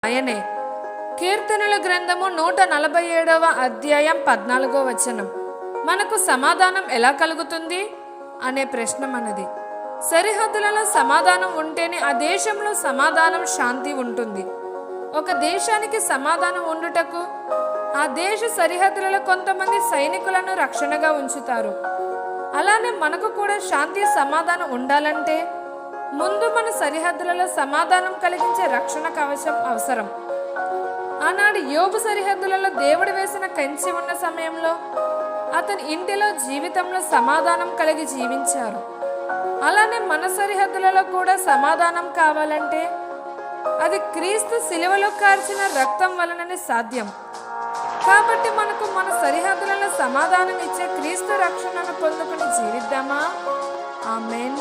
ఆయనే. కీర్తనల గ్రంథము 147వ అధ్యాయం 14వ వచనం. మనకు సమాధానం ఎలా కలుగుతుంది అనే ప్రశ్న మనది. సరిహద్దులలో సమాధానం ఉంటేనే ఆ దేశంలో సమాధానం, శాంతి ఉంటుంది. ఒక దేశానికి సమాధానం ఉండుటకు ఆ దేశ సరిహద్దులలో కొంతమంది సైనికులను రక్షణగా ఉంచుతారు. అలానే మనకు కూడా శాంతి, సమాధానం ఉండాలంటే ముందు మన సరిహద్దులలో సమాధానం కలిగించే రక్షణ కవచం అవసరం. ఆనాడు యోబు సరిహద్దులలో దేవుడు వేసిన కంచె ఉన్న సమయంలో అతని ఇంటిలో, జీవితంలో సమాధానం కలిగి జీవించారు. అలానే మన సరిహద్దులలో కూడా సమాధానం కావాలంటే అది క్రీస్తు శిలువలో కార్చిన రక్తం వలననే సాధ్యం. కాబట్టి మనకు మన సరిహద్దులలో సమాధానం ఇచ్చే క్రీస్తు రక్షణను పొందుకుని జీవిద్దామా? ఆమేన్.